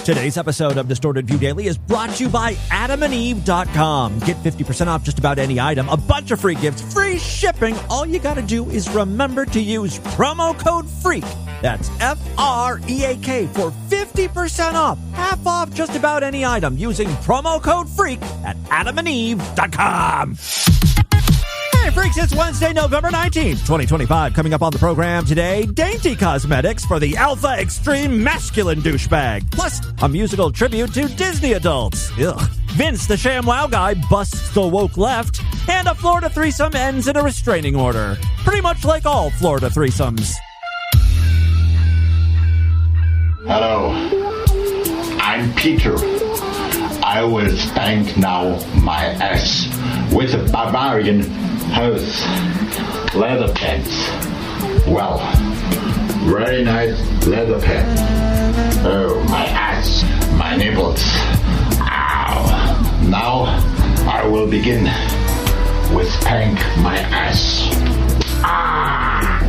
Today's episode of Distorted View Daily is brought to you by AdamandEve.com. Get 50% off just about any item, a bunch of free gifts, free shipping. All you got to do is remember to use promo code FREAK. That's FREAK for 50% off. Half off just about any item using promo code FREAK at AdamandEve.com. Hey, Freaks, it's Wednesday, November 19th, 2025. Coming up on the program today, dainty cosmetics for the alpha extreme masculine douchebag. Plus, a musical tribute to Disney adults. Ugh. Vince, the ShamWow guy, busts the woke left. And a Florida threesome ends in a restraining order. Pretty much like all Florida threesomes. Hello, I'm Peter. I will spank now my ass with a barbarian hose, leather pants. Well, very nice leather pants. Oh, my ass, my nipples. Ow. Now I will begin with spank my ass. Ah.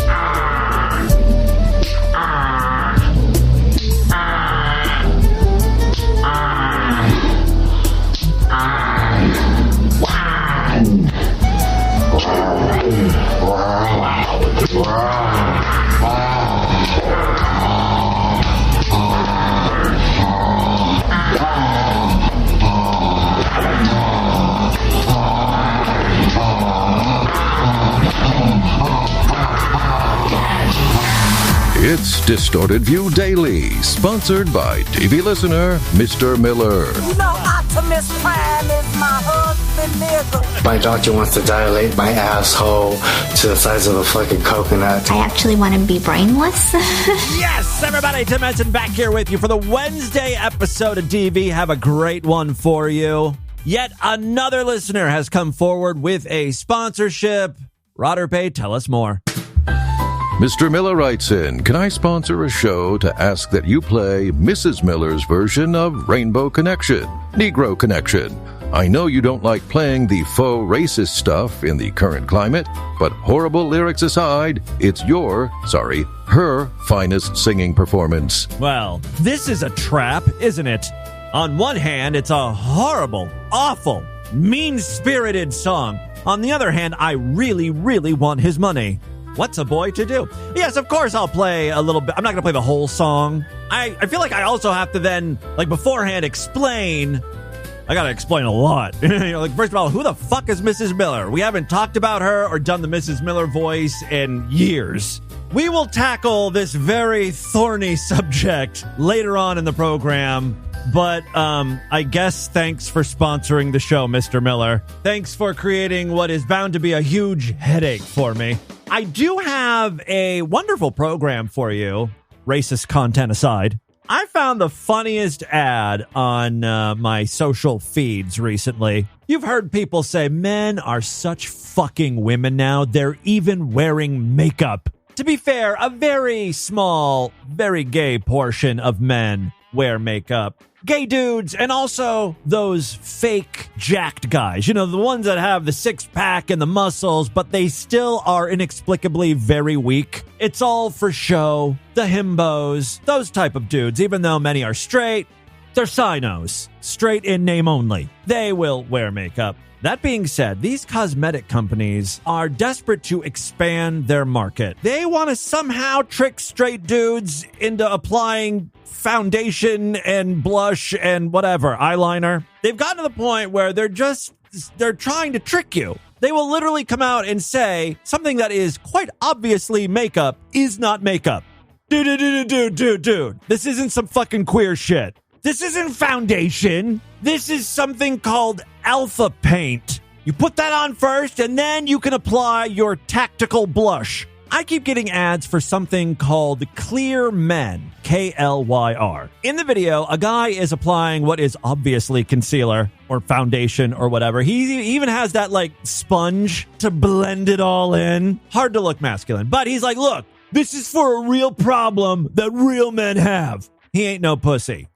Ah. Ah. Ah. Ah. Ah. One. It's Distorted View Daily, sponsored by TV listener Mr. Miller. You know, Optimus Prime is my husband, nigga. My doctor wants to dilate my asshole to the size of a fucking coconut. I actually want to be brainless. Yes, everybody, Tim Henson back here with you for the Wednesday episode of DV. Have a great one for you. Yet another listener has come forward with a sponsorship. Rodderpay, tell us more. Mr. Miller writes in, can I sponsor a show to ask that you play Mrs. Miller's version of Rainbow Connection, Negro Connection? I know you don't like playing the faux racist stuff in the current climate, but horrible lyrics aside, it's her finest singing performance. Well, this is a trap, isn't it? On one hand, it's a horrible, awful, mean-spirited song. On the other hand, I really, really want his money. What's a boy to do? Yes, of course I'll play a little bit. I'm not going to play the whole song. I feel like I also have to then, beforehand, explain. I got to explain a lot. First of all, who the fuck is Mrs. Miller? We haven't talked about her or done the Mrs. Miller voice in years. We will tackle this very thorny subject later on in the program. But I guess thanks for sponsoring the show, Mr. Miller. Thanks for creating what is bound to be a huge headache for me. I do have a wonderful program for you, racist content aside. I found the funniest ad on my social feeds recently. You've heard people say men are such fucking women now, they're even wearing makeup. To be fair, a very small, very gay portion of men wear makeup. Gay dudes, and also those fake jacked guys. You know, the ones that have the six-pack and the muscles, but they still are inexplicably very weak. It's all for show. The himbos, those type of dudes, even though many are straight, they're sinos. Straight in name only. They will wear makeup. That being said, these cosmetic companies are desperate to expand their market. They want to somehow trick straight dudes into applying foundation and blush and whatever, eyeliner. They've gotten to the point where they're trying to trick you. They will literally come out and say something that is quite obviously makeup is not makeup. Dude. This isn't some fucking queer shit. This isn't foundation. This is something called alpha paint. You put that on first, and then you can apply your tactical blush. I keep getting ads for something called Clear Men, K-L-Y-R. In the video, a guy is applying what is obviously concealer or foundation or whatever. He even has that, sponge to blend it all in. Hard to look masculine. But he's like, look, this is for a real problem that real men have. He ain't no pussy.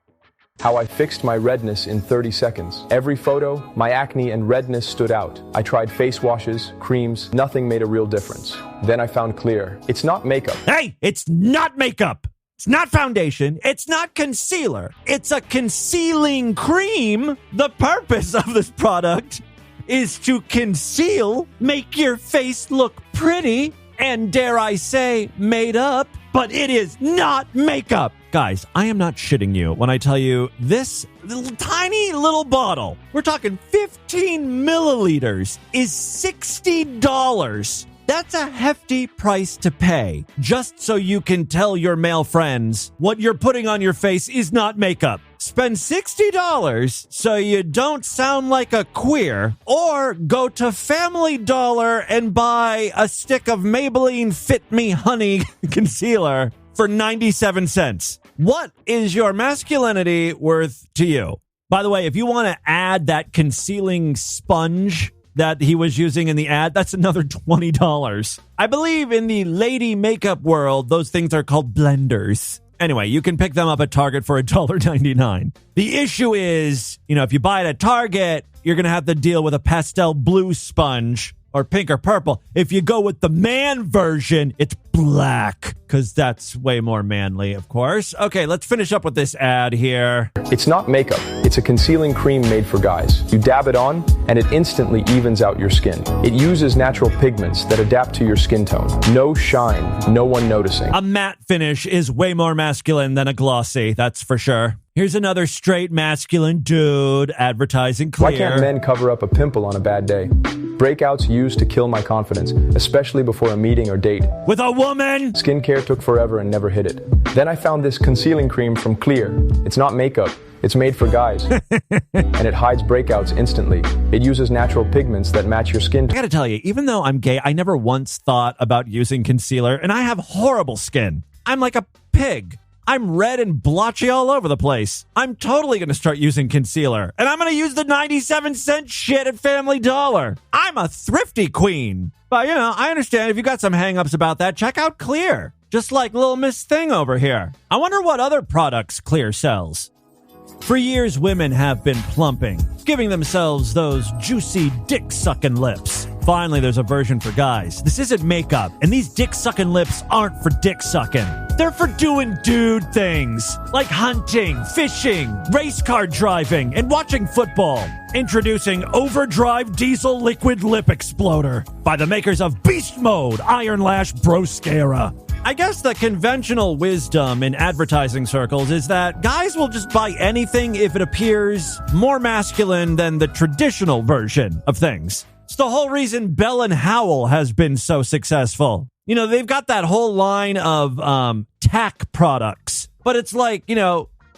How I fixed my redness in 30 seconds. Every photo, my acne and redness stood out. I tried face washes, creams, nothing made a real difference. Then I found Clear. It's not makeup. Hey, it's not makeup. It's not foundation. It's not concealer. It's a concealing cream. The purpose of this product is to conceal, make your face look pretty, and dare I say, made up. But it is not makeup. Guys, I am not shitting you when I tell you this little tiny little bottle, we're talking 15 milliliters, is $60. That's a hefty price to pay, just so you can tell your male friends what you're putting on your face is not makeup. Spend $60 so you don't sound like a queer, or go to Family Dollar and buy a stick of Maybelline Fit Me Honey concealer for 97 cents. What is your masculinity worth to you? By the way, if you want to add that concealing sponge that he was using in the ad, that's another $20. I believe in the lady makeup world, those things are called blenders. Anyway, you can pick them up at Target for $1.99. The issue is, if you buy it at Target, you're going to have to deal with a pastel blue sponge or pink or purple. If you go with the man version, it's black, because that's way more manly, of course. Okay, let's finish up with this ad here. It's not makeup. It's a concealing cream made for guys. You dab it on, and it instantly evens out your skin. It uses natural pigments that adapt to your skin tone. No shine, no one noticing. A matte finish is way more masculine than a glossy, that's for sure. Here's another straight masculine dude advertising clear. Why can't men cover up a pimple on a bad day? Breakouts used to kill my confidence, especially before a meeting or date. With a woman? Skincare took forever and never hit it. Then I found this concealing cream from Clear. It's not makeup. It's made for guys. And it hides breakouts instantly. It uses natural pigments that match your skin. I gotta tell you, even though I'm gay, I never once thought about using concealer, and I have horrible skin. I'm like a pig. I'm red and blotchy all over the place. I'm totally going to start using concealer. And I'm going to use the 97-cent shit at Family Dollar. I'm a thrifty queen. But, I understand if you got some hang-ups about that, check out Clear. Just like Little Miss Thing over here. I wonder what other products Clear sells. For years, women have been plumping, giving themselves those juicy dick-sucking lips. Finally, there's a version for guys. This isn't makeup, and these dick-sucking lips aren't for dick-sucking. They're for doing dude things, like hunting, fishing, race car driving, and watching football. Introducing Overdrive Diesel Liquid Lip Exploder by the makers of Beast Mode Iron Lash Broscara. I guess the conventional wisdom in advertising circles is that guys will just buy anything if it appears more masculine than the traditional version of things. It's the whole reason Bell & Howell has been so successful. They've got that whole line of tack products, but it's like,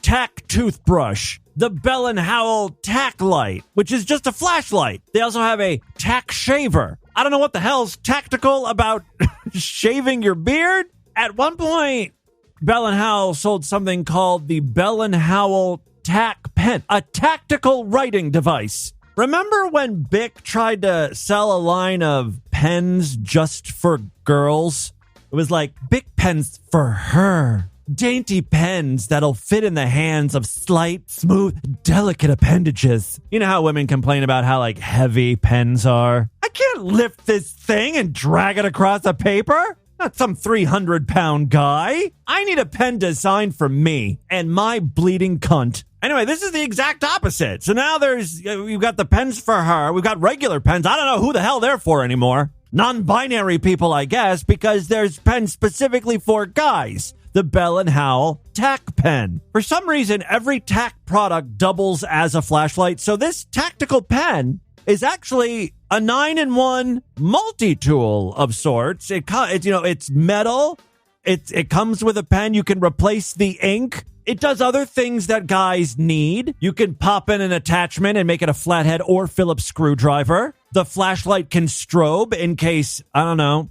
tack toothbrush, the Bell & Howell tack light, which is just a flashlight. They also have a tack shaver. I don't know what the hell's tactical about shaving your beard. At one point, Bell & Howell sold something called the Bell & Howell Tack Pen, a tactical writing device. Remember when Bic tried to sell a line of pens just for girls? It was like Bic pens for her. Dainty pens that'll fit in the hands of slight, smooth, delicate appendages. You know how women complain about how, heavy pens are? I can't lift this thing and drag it across the paper. Not some 300-pound guy. I need a pen designed for me and my bleeding cunt. Anyway, this is the exact opposite. So now we've got the pens for her. We've got regular pens. I don't know who the hell they're for anymore. Non-binary people, I guess, because there's pens specifically for guys. The Bell & Howell Tack Pen. For some reason, every tack product doubles as a flashlight. So this tactical pen is actually a 9-in-1 multi-tool of sorts. It's metal. It comes with a pen. You can replace the ink. It does other things that guys need. You can pop in an attachment and make it a flathead or Phillips screwdriver. The flashlight can strobe in case,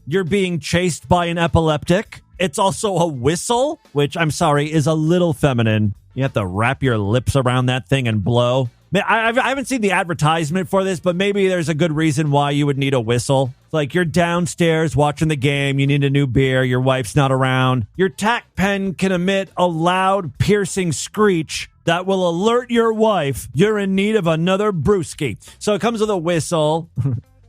you're being chased by an epileptic. It's also a whistle, which, I'm sorry, is a little feminine. You have to wrap your lips around that thing and blow. I haven't seen the advertisement for this, but maybe there's a good reason why you would need a whistle. It's like you're downstairs watching the game, you need a new beer, your wife's not around. Your tack pen can emit a loud, piercing screech that will alert your wife you're in need of another brewski. So it comes with a whistle,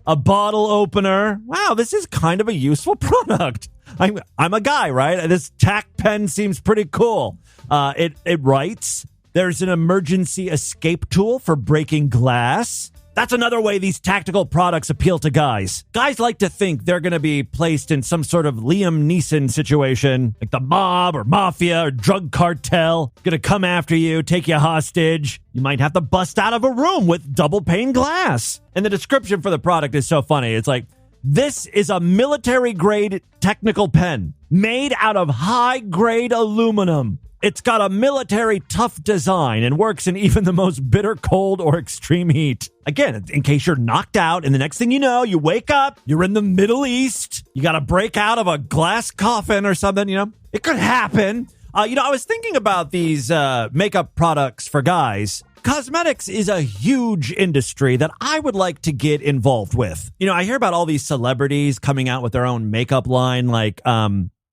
a bottle opener. Wow, this is kind of a useful product. I'm a guy, right? This tack pen seems pretty cool. It writes, there's an emergency escape tool for breaking glass. That's another way these tactical products appeal to guys. Guys like to think they're going to be placed in some sort of Liam Neeson situation, like the mob or mafia or drug cartel, going to come after you, take you hostage. You might have to bust out of a room with double pane glass. And the description for the product is so funny. It's like, this is a military-grade technical pen made out of high-grade aluminum. It's got a military tough design and works in even the most bitter cold or extreme heat. Again, in case you're knocked out and the next thing you know, you wake up, you're in the Middle East, you got to break out of a glass coffin or something, It could happen. I was thinking about these makeup products for guys. Cosmetics is a huge industry that I would like to get involved with. I hear about all these celebrities coming out with their own makeup line, like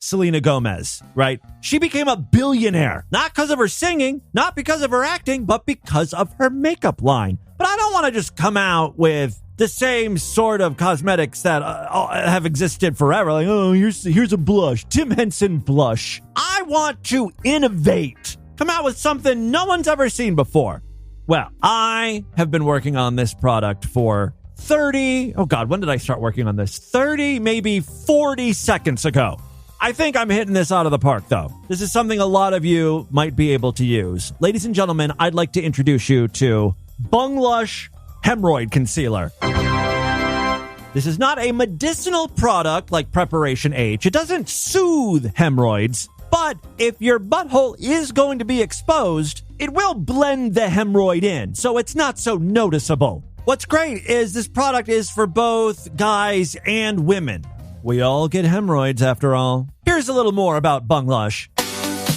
Selena Gomez, right? She became a billionaire, not because of her singing, not because of her acting, but because of her makeup line. But I don't want to just come out with the same sort of cosmetics that have existed forever. Like, oh, here's a blush, Tim Henson blush. I want to innovate, come out with something no one's ever seen before. Well, I have been working on this product for 30, when did I start working on this? 30, maybe 40 seconds ago. I think I'm hitting this out of the park, though. This is something a lot of you might be able to use. Ladies and gentlemen, I'd like to introduce you to Bunglush Hemorrhoid Concealer. This is not a medicinal product like Preparation H. It doesn't soothe hemorrhoids, but if your butthole is going to be exposed, it will blend the hemorrhoid in, so it's not so noticeable. What's great is this product is for both guys and women. We all get hemorrhoids after all. Here's a little more about Bunglush.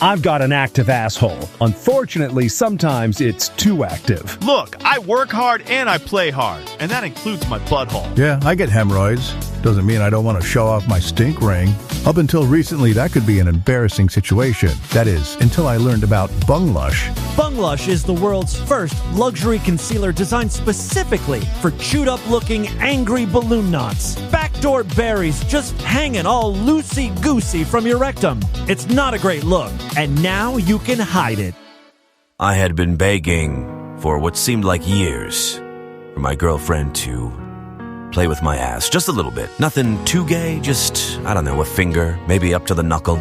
I've got an active asshole. Unfortunately, sometimes it's too active. Look, I work hard and I play hard, and that includes my butthole. Yeah, I get hemorrhoids. Doesn't mean I don't want to show off my stink ring. Up until recently, that could be an embarrassing situation. That is, until I learned about Bunglush. Bunglush is the world's first luxury concealer designed specifically for chewed-up-looking angry balloon knots. Backdoor berries just hanging all loosey-goosey from your rectum. It's not a great look, and now you can hide it. I had been begging for what seemed like years for my girlfriend to play with my ass, just a little bit. Nothing too gay, just, a finger, maybe up to the knuckle.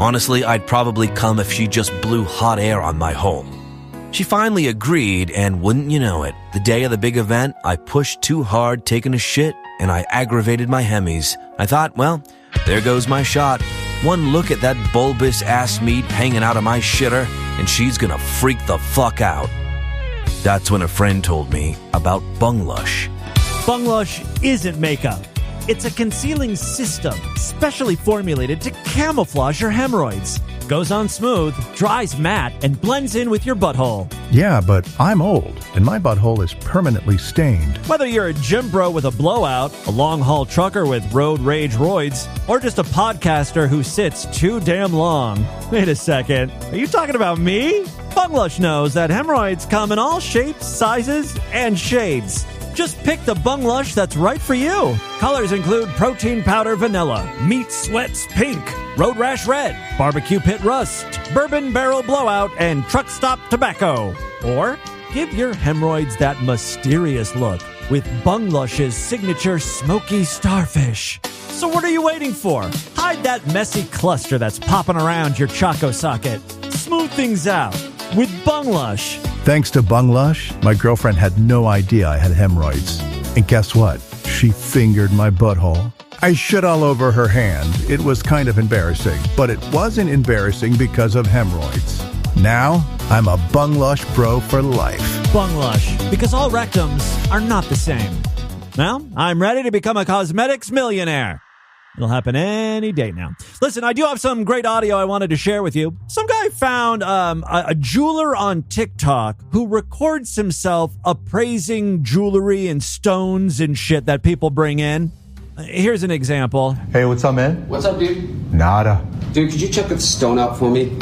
Honestly, I'd probably come if she just blew hot air on my hole. She finally agreed, and wouldn't you know it, the day of the big event, I pushed too hard taking a shit, and I aggravated my hemis. I thought, well, there goes my shot. One look at that bulbous ass meat hanging out of my shitter, and she's gonna freak the fuck out. That's when a friend told me about Bunglush. Bunglush isn't makeup. It's a concealing system specially formulated to camouflage your hemorrhoids. Goes on smooth, dries matte, and blends in with your butthole. Yeah, but I'm old, and my butthole is permanently stained. Whether you're a gym bro with a blowout, a long-haul trucker with road rage roids, or just a podcaster who sits too damn long. Wait a second, are you talking about me? Bunglush knows that hemorrhoids come in all shapes, sizes, and shades. Just pick the Bunglush that's right for you. Colors include protein powder vanilla, meat sweats pink, road rash red, barbecue pit rust, bourbon barrel blowout, and truck stop tobacco. Or give your hemorrhoids that mysterious look with Bunglush's signature smoky starfish. So what are you waiting for? Hide that messy cluster that's popping around your choco socket. Smooth things out with Bunglush. Thanks to Bunglush, my girlfriend had no idea I had hemorrhoids. And guess what? She fingered my butthole. I shit all over her hand. It was kind of embarrassing, but it wasn't embarrassing because of hemorrhoids. Now, I'm a Bunglush bro for life. Bunglush, because all rectums are not the same. Well, I'm ready to become a cosmetics millionaire. It'll happen any day now. Listen, I do have some great audio I wanted to share with you. Some guy found a jeweler on TikTok who records himself appraising jewelry and stones and shit that people bring in. Here's an example. Hey, what's up, man? What's up, dude? Nada. Dude, could you check the stone out for me?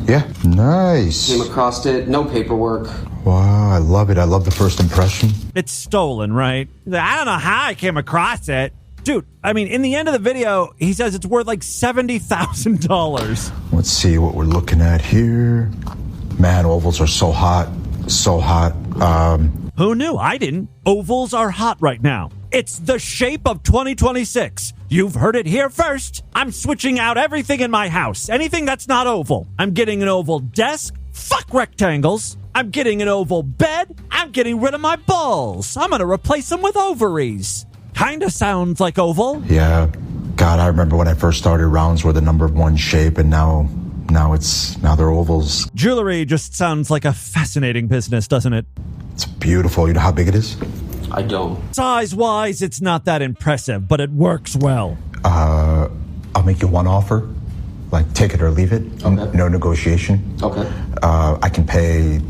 Yeah, nice. Came across it, no paperwork. Wow, I love it. I love the first impression. It's stolen, right? I don't know how I came across it. Dude, I mean, in the end of the video, he says it's worth like $70,000. Let's see what we're looking at here. Man, ovals are so hot. So hot. Who knew? I didn't. Ovals are hot right now. It's the shape of 2026. You've heard it here first. I'm switching out everything in my house. Anything that's not oval. I'm getting an oval desk. Fuck rectangles. I'm getting an oval bed. I'm getting rid of my balls. I'm going to replace them with ovaries. Kinda sounds like oval. Yeah. God, I remember when I first started, rounds were the number one shape, and now they're ovals. Jewelry just sounds like a fascinating business, doesn't it? It's beautiful. You know how big it is? I don't. Size-wise, it's not that impressive, but it works well. I'll make you one offer. Like, take it or leave it. Okay. No negotiation. Okay. I can pay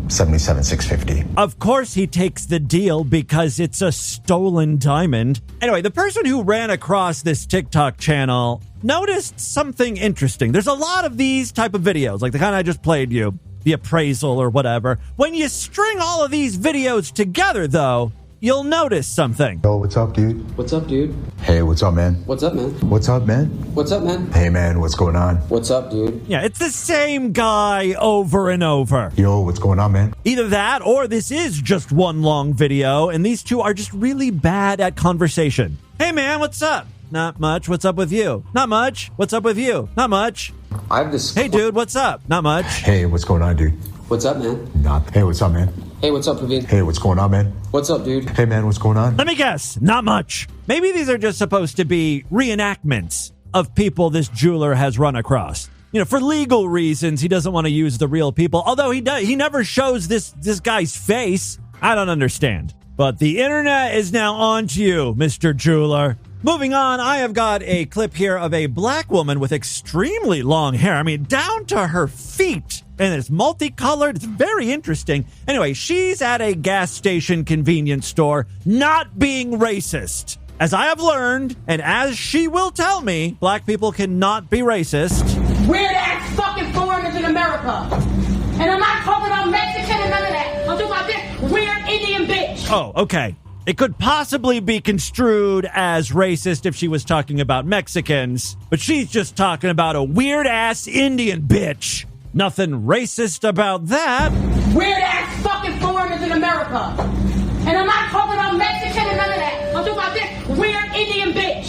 $77,650. Of course he takes the deal because it's a stolen diamond. Anyway, the person who ran across this TikTok channel noticed something interesting. There's a lot of these type of videos, like the kind I just played you, the appraisal or whatever. When you string all of these videos together, though, you'll notice something. Yo, what's up, dude? What's up, dude? Hey, what's up, man? What's up, man? What's up, man? What's up, man? Hey, man, what's going on? What's up, dude? Yeah, it's the same guy over and over. Yo, what's going on, man? Either that or this is just one long video, and these two are just really bad at conversation. Hey, man, what's up? Not much. What's up with you? Not much. What's up with you? Not much. I have this. Hey, dude, what's up? Not much. Hey, what's going on, dude? What's up, man? Not. Hey, what's up, man? Hey, what's up, Praveen? Hey, what's going on, man? What's up, dude? Hey, man, what's going on? Let me guess. Not much. Maybe these are just supposed to be reenactments of people this jeweler has run across. You know, for legal reasons, he doesn't want to use the real people. Although he never shows this guy's face. I don't understand. But the internet is now on to you, Mr. Jeweler. Moving on, I have got a clip here of a black woman with extremely long hair. I mean, down to her feet. And it's multicolored. It's very interesting. Anyway, she's at a gas station convenience store, not being racist. As I have learned, and as she will tell me, black people cannot be racist. Weird-ass fucking foreigners in America. And I'm not talking about Mexican and none of that. I'm talking about this weird Indian bitch. Oh, okay. It could possibly be construed as racist if she was talking about Mexicans, but she's just talking about a weird-ass Indian bitch. Nothing racist about that. Weird-ass fucking foreigners in America. And I'm not talking about Mexican and none of that. I'm talking about this weird Indian bitch.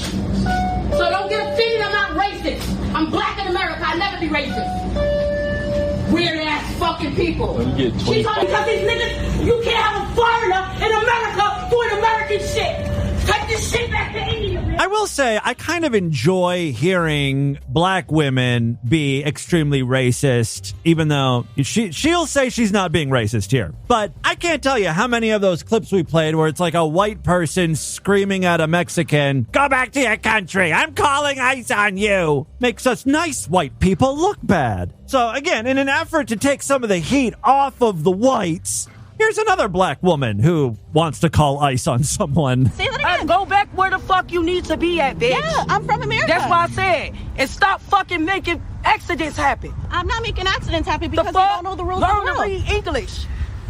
So don't get offended, I'm not racist. I'm black in America, I'll never be racist. Weird-ass fucking people. She's talking because these niggas, you can't have a foreigner in America doing American shit. Take this shit back to India, man. I will say, I kind of enjoy hearing black women be extremely racist, even though she'll say she's not being racist here. But I can't tell you how many of those clips we played where it's like a white person screaming at a Mexican, "Go back to your country, I'm calling ICE on you," makes us nice white people look bad. So again, in an effort to take some of the heat off of the whites, here's another black woman who wants to call ICE on someone. Say that again. Go back where the fuck you need to be at, bitch. Yeah, I'm from America. That's why I said. And stop fucking making accidents happen. I'm not making accidents happen because you don't know the rules of the road. Learn to read English.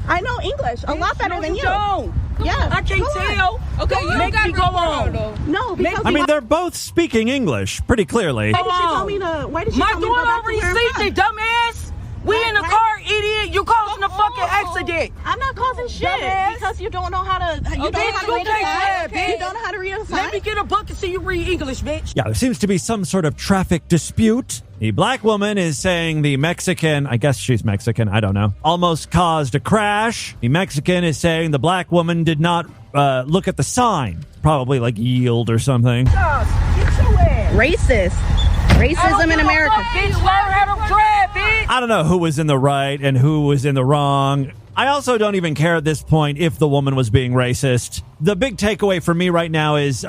I know English a lot better than you. Don't. Yeah, I can't tell. Okay, you make me go on. No, because I mean, they're both speaking English pretty clearly. Why did she tell me to? Why did she tell me to go back to where I'm from? Dumbass. We in the car, idiot. You causing a fucking accident. I'm not causing shit because you don't know how to. You don't know how to read a sign. You don't know how to read a sign. Let me get a book and see you read English, bitch. Yeah, there seems to be some sort of traffic dispute. The black woman is saying the Mexican, I guess she's Mexican, I don't know, almost caused a crash. The Mexican is saying the black woman did not look at the sign. Probably like yield or something. Racist. Racism in America. I don't know who was in the right and who was in the wrong. I also don't even care at this point if the woman was being racist. The big takeaway for me right now is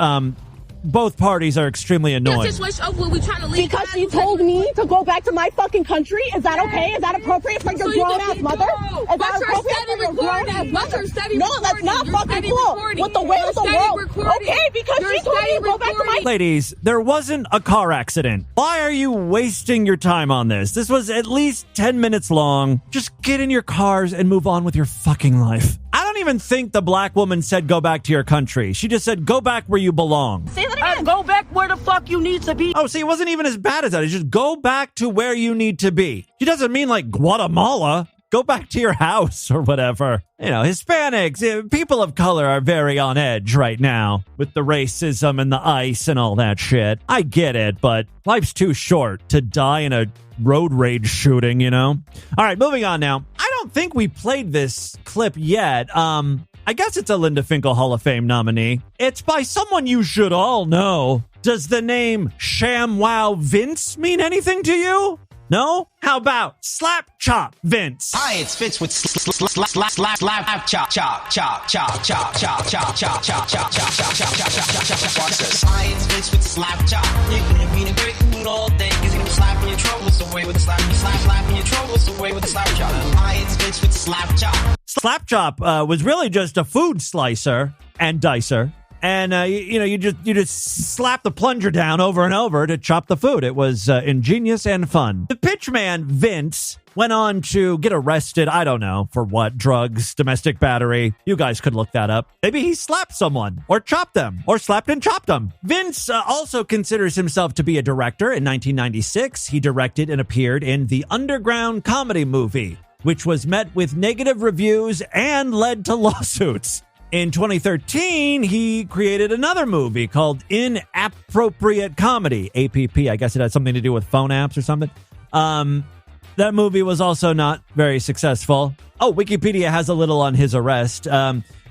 both parties are extremely annoying. Because you told me to go back to my fucking country. Is that okay? Is that appropriate for your grown-ass mother? Is that appropriate for your grown-ass mother? No, that's not fucking cool. With the way of the world. Okay, because she told me to go back to my... Ladies, there wasn't a car accident. Why are you wasting your time on this? This was at least 10 minutes long. Just get in your cars and move on with your fucking life. I don't even think the black woman said go back to your country. She just said go back where you belong. Say that again. Go back where the fuck you need to be. Oh, see, it wasn't even as bad as that. It's just go back to where you need to be. She doesn't mean like Guatemala. Go back to your house or whatever. You know, Hispanics, people of color are very on edge right now with the racism and the ICE and all that shit. I get it, but life's too short to die in a road rage shooting, you know? All right, moving on now. I don't think we played this clip yet. I guess it's a Linda Finkel Hall of Fame nominee. It's by someone you should all know. Does the name ShamWow Vince mean anything to you? No? How about Slap Chop Vince? Hi, it's Vince with slap chop chop chop chop chop chop chop chop chop chop chop chop chop. Watch this. Hi, it's Vince with slap chop. You can be in a great mood all day. Cause you're slapping your troubles away with a slap. You slapping your troubles away with a slap chop. Hi, it's Vince with slap chop. Slap Chop was really just a food slicer and dicer. And, you just slap the plunger down over and over to chop the food. It was ingenious and fun. The pitchman, Vince, went on to get arrested. I don't know for what. Drugs, domestic battery. You guys could look that up. Maybe he slapped someone or chopped them or slapped and chopped them. Vince also considers himself to be a director. In 1996, he directed and appeared in the Underground comedy movie, which was met with negative reviews and led to lawsuits. In 2013, he created another movie called Inappropriate Comedy, APP. I guess it had something to do with phone apps or something. That movie was also not very successful. Oh, Wikipedia has a little on his arrest.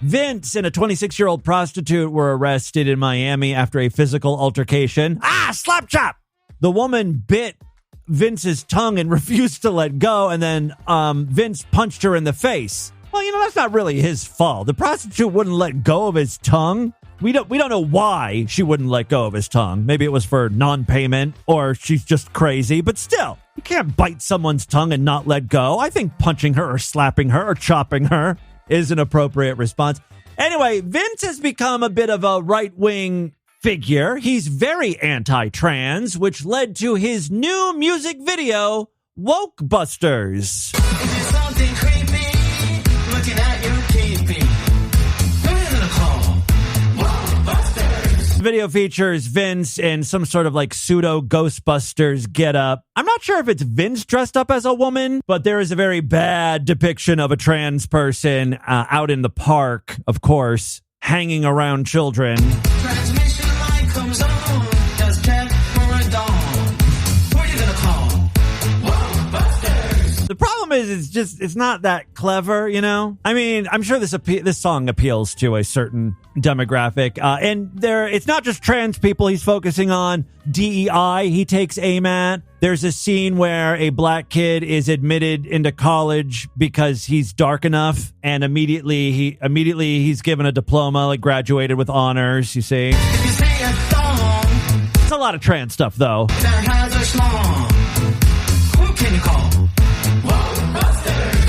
Vince and a 26-year-old prostitute were arrested in Miami after a physical altercation. Slap chop! The woman bit Vince's tongue and refused to let go, and then Vince punched her in the face. Well, that's not really his fault. The prostitute wouldn't let go of his tongue. We don't know why she wouldn't let go of his tongue. Maybe it was for non-payment or she's just crazy. But still, you can't bite someone's tongue and not let go. I think punching her or slapping her or chopping her is an appropriate response. Anyway, Vince has become a bit of a right-wing figure. He's very anti-trans, which led to his new music video, Woke Busters. The video features Vince in some sort of like pseudo Ghostbusters getup. I'm not sure if it's Vince dressed up as a woman, but there is a very bad depiction of a trans person out in the park, of course, hanging around children. Transmission line comes on. Does Cat or a dawn? Who are you gonna call? Whoa, Busters. The problem is, it's not that clever, you know? I mean, I'm sure this song appeals to a certain demographic. And it's not just trans people he's focusing on. DEI he takes aim at. There's a scene where a black kid is admitted into college because he's dark enough, and immediately he's given a diploma, like graduated with honors, you see. If you say a thong, it's a lot of trans stuff, though. that has a schlong. Who can you call? Whoa, Busters.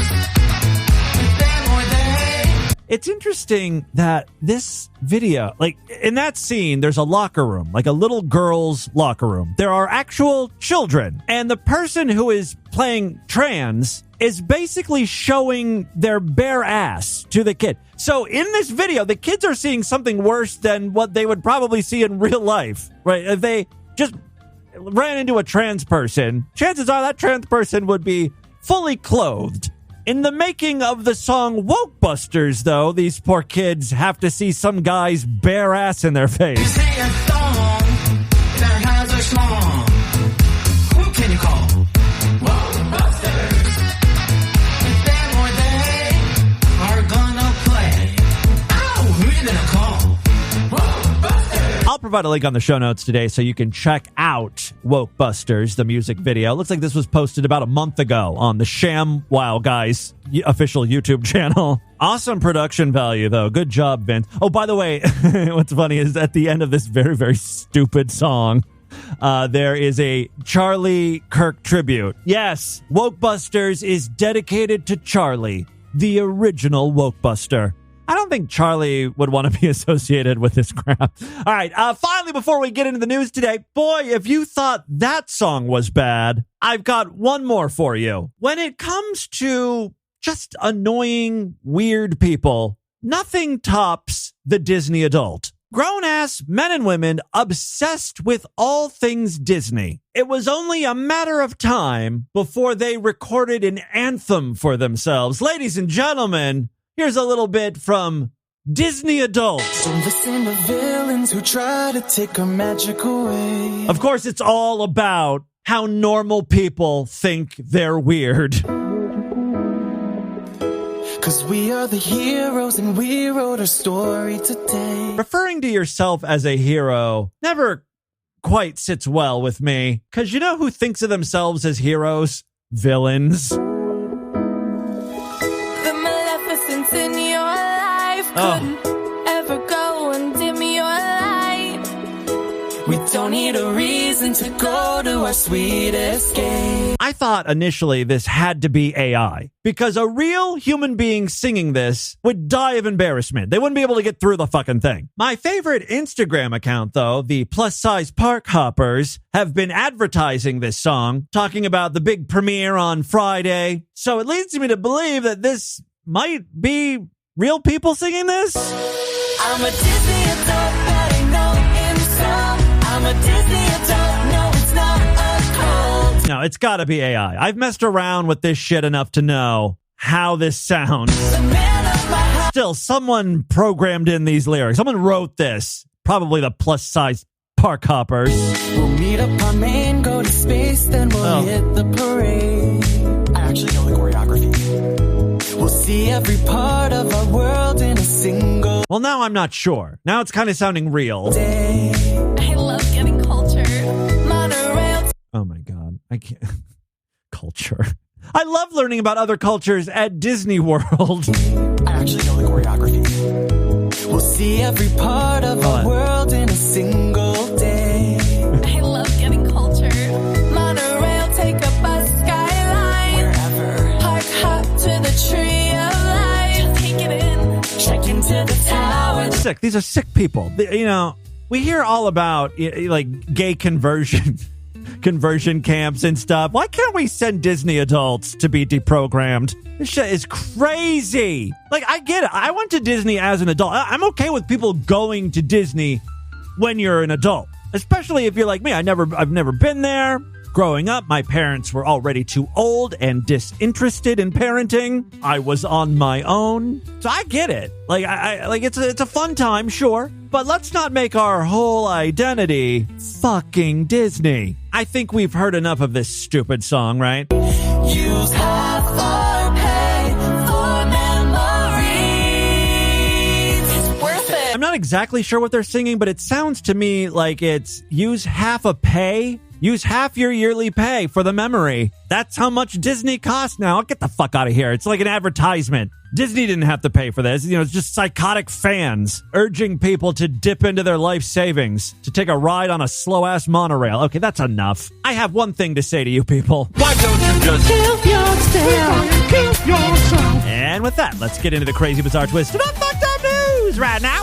It's them or they. It's interesting that this video, like in that scene, there's a locker room, like a little girl's locker room. There are actual children, and the person who is playing trans is basically showing their bare ass to the kid. So in this video, the kids are seeing something worse than what they would probably see in real life, right? If they just ran into a trans person, chances are that trans person would be fully clothed. In the making of the song Woke Busters, though, these poor kids have to see some guy's bare ass in their face. You say a thong that has a schlong. Who can you call? Whoa, Busters. It's them or they are gonna play. Ow, who you gonna call? Whoa, Busters. I'll provide a link on the show notes today so you can check out Woke Busters, the music video. Looks like this was posted about a month ago on the ShamWow Guys official YouTube channel. Awesome production value, though. Good job, Vince. Oh, by the way, what's funny is at the end of this very, very stupid song, there is a Charlie Kirk tribute. Yes, Woke Busters is dedicated to Charlie, the original Woke Buster. I don't think Charlie would want to be associated with this crap. All right, finally, before we get into the news today, boy, if you thought that song was bad, I've got one more for you. When it comes to just annoying, weird people, nothing tops the Disney adult. Grown-ass men and women obsessed with all things Disney. It was only a matter of time before they recorded an anthem for themselves. Ladies and gentlemen, here's a little bit from Disney adults. Don't listen to villains who try to take our magic away. Of course, it's all about how normal people think they're weird. 'Cause we are the heroes and we wrote our story today. Referring to yourself as a hero never quite sits well with me. 'Cause you know who thinks of themselves as heroes? Villains. The maleficence in your life couldn't ever go and dim your light. We don't need a reason to go to our sweet escape. I thought initially this had to be AI, because a real human being singing this would die of embarrassment. They wouldn't be able to get through the fucking thing. My favorite Instagram account, though, the plus-size park hoppers, have been advertising this song, talking about the big premiere on Friday. So it leads me to believe that this might be real people singing this. I'm a Disney adult, but I know in some. I'm a Disney adult, no, it's not a cult. No, it's gotta be AI. I've messed around with this shit enough to know how this sounds. Still, someone programmed in these lyrics. Someone wrote this. Probably the plus-size park hoppers. We'll meet up on Main, go to space, then we'll hit the parade. I actually know the choreography. We'll see every part of our world in a single. Well, now I'm not sure. Now it's kind of sounding real. Day. I love getting culture. Monorail. Oh my God. I can't. Culture. I love learning about other cultures at Disney World. I actually know the choreography. We'll see every part of our world in a single day. I love getting culture. Monorail, take a bus, skyline. Wherever. Park hop to the tree of life. Just take it in. Check into the tower. Sick. These are sick people. You know, we hear all about like gay conversion camps and stuff. Why can't we send Disney adults to be deprogrammed? This shit is crazy. Like, I get it. I went to Disney as an adult. I'm okay with people going to Disney when you're an adult, especially if you're like me. I've never been there. Growing up, my parents were already too old and disinterested in parenting. I was on my own. So I get it. Like, I it's a fun time, sure. But let's not make our whole identity fucking Disney. I think we've heard enough of this stupid song, right? Use half or pay for memories. It's worth it. I'm not exactly sure what they're singing, but it sounds to me like it's use half a pay. Use half your yearly pay for the memory. That's how much Disney costs now. Get the fuck out of here. It's like an advertisement. Disney didn't have to pay for this. You know, it's just psychotic fans urging people to dip into their life savings to take a ride on a slow-ass monorail. Okay, that's enough. I have one thing to say to you people. Why don't you just kill yourself? And with that, let's get into the crazy, bizarre twist of fucked up news right now.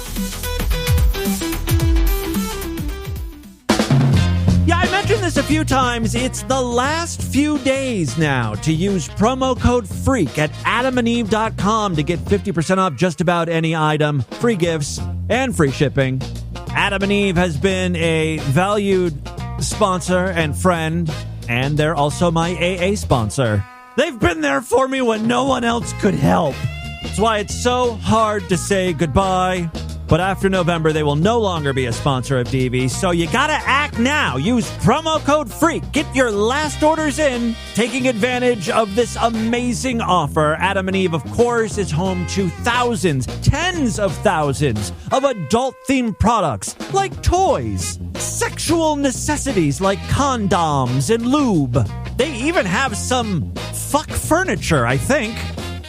Yeah, I mentioned this a few times. It's the last few days now to use promo code FREAK at adamandeve.com to get 50% off just about any item, free gifts, and free shipping. Adam and Eve has been a valued sponsor and friend, and they're also my AA sponsor. They've been there for me when no one else could help. That's why it's so hard to say goodbye. But after November, they will no longer be a sponsor of DV, so you gotta act now. Use promo code FREAK. Get your last orders in, taking advantage of this amazing offer. Adam and Eve, of course, is home to thousands, tens of thousands of adult-themed products like toys, sexual necessities like condoms and lube. They even have some fuck furniture, I think.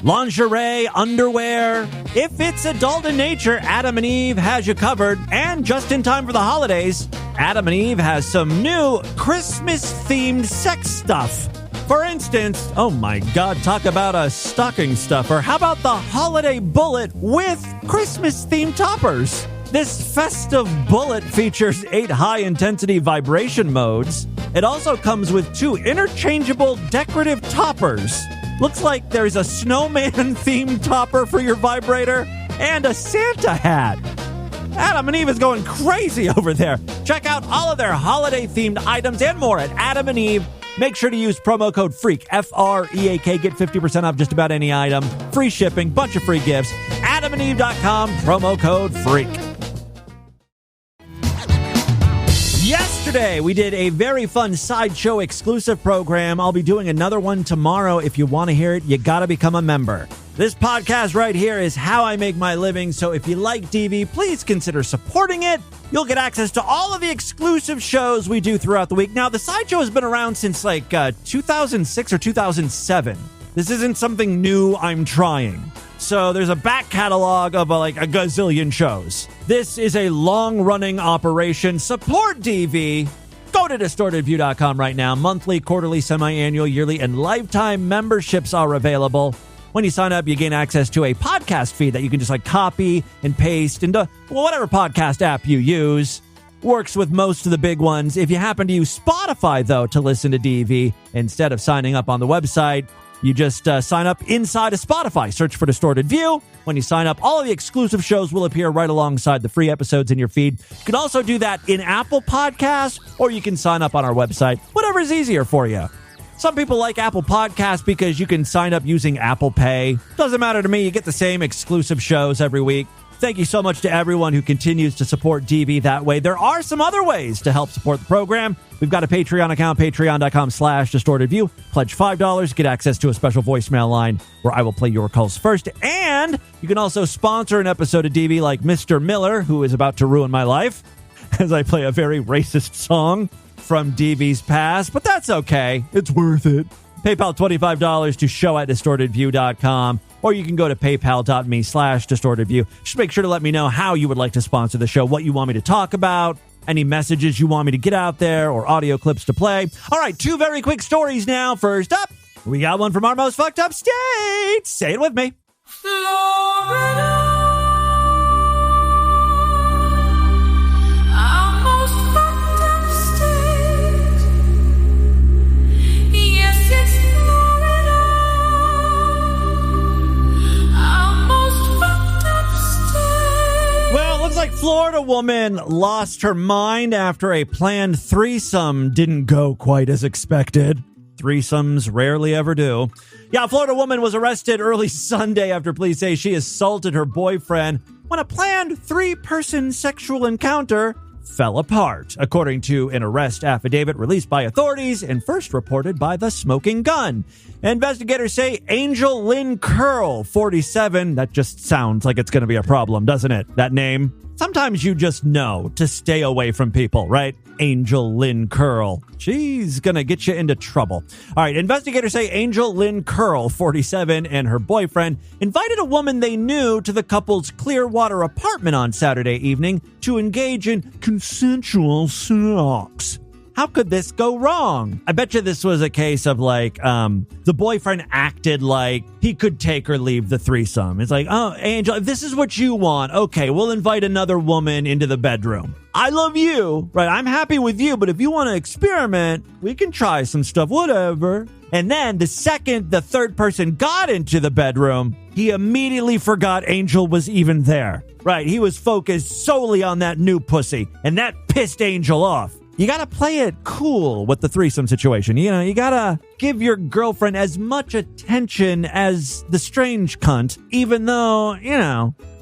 Lingerie, underwear. If it's adult in nature, Adam and Eve has you covered. And just in time for the holidays, Adam and Eve has some new Christmas-themed sex stuff. For instance, oh my God, talk about a stocking stuffer. How about the holiday bullet with Christmas-themed toppers? This festive bullet features 8 high-intensity vibration modes. It also comes with 2 interchangeable decorative toppers. Looks like there's a snowman-themed topper for your vibrator and a Santa hat. Adam and Eve is going crazy over there. Check out all of their holiday-themed items and more at Adam and Eve. Make sure to use promo code FREAK, F-R-E-A-K. Get 50% off just about any item. Free shipping, bunch of free gifts. AdamandEve.com, promo code FREAK. Yesterday, we did a very fun Sideshow exclusive program. I'll be doing another one tomorrow. If you want to hear it, you got to become a member. This podcast right here is how I make my living, so if you like DV, please consider supporting it. You'll get access to all of the exclusive shows we do throughout the week. Now, the Sideshow has been around since 2006 or 2007. This isn't something new I'm trying. So there's a back catalog of a gazillion shows. This is a long-running operation. Support DV. Go to DistortedView.com right now. Monthly, quarterly, semi-annual, yearly, and lifetime memberships are available. When you sign up, you gain access to a podcast feed that you can just copy and paste into whatever podcast app you use. Works with most of the big ones. If you happen to use Spotify, though, to listen to DV, instead of signing up on the website, you just sign up inside of Spotify. Search for Distorted View. When you sign up, all of the exclusive shows will appear right alongside the free episodes in your feed. You can also do that in Apple Podcasts, or you can sign up on our website. Whatever is easier for you. Some people like Apple Podcasts because you can sign up using Apple Pay. Doesn't matter to me. You get the same exclusive shows every week. Thank you so much to everyone who continues to support DV that way. There are some other ways to help support the program. We've got a Patreon account, patreon.com/DistortedView. Pledge $5, get access to a special voicemail line where I will play your calls first. And you can also sponsor an episode of DV like Mr. Miller, who is about to ruin my life, as I play a very racist song from DV's past. But that's okay. It's worth it. PayPal $25 to show@distortedview.com. Or you can go to paypal.me/distortedview. Just make sure to let me know how you would like to sponsor the show, what you want me to talk about, any messages you want me to get out there, or audio clips to play. All right, 2 very quick stories now. First up, we got one from our most fucked up state. Say it with me. Florida. Looks like Florida woman lost her mind after a planned threesome didn't go quite as expected. Threesomes rarely ever do. Yeah, a Florida woman was arrested early Sunday after police say she assaulted her boyfriend when a planned 3-person sexual encounter fell apart, according to an arrest affidavit released by authorities and first reported by The Smoking Gun. Investigators say Angel Lynn Curl, 47, that just sounds like it's going to be a problem, doesn't it? That name. Sometimes you just know to stay away from people, right? Angel Lynn Curl. She's going to get you into trouble. All right, investigators say Angel Lynn Curl, 47, and her boyfriend invited a woman they knew to the couple's Clearwater apartment on Saturday evening to engage in consensual sex. How could this go wrong? I bet you this was a case of the boyfriend acted like he could take or leave the threesome. It's like, oh, Angel, if this is what you want, okay, we'll invite another woman into the bedroom. I love you, right? I'm happy with you, but if you want to experiment, we can try some stuff, whatever. And then the second the third person got into the bedroom, he immediately forgot Angel was even there. Right, he was focused solely on that new pussy, and that pissed Angel off. You gotta play it cool with the threesome situation. You know, you gotta give your girlfriend as much attention as the strange cunt, even though,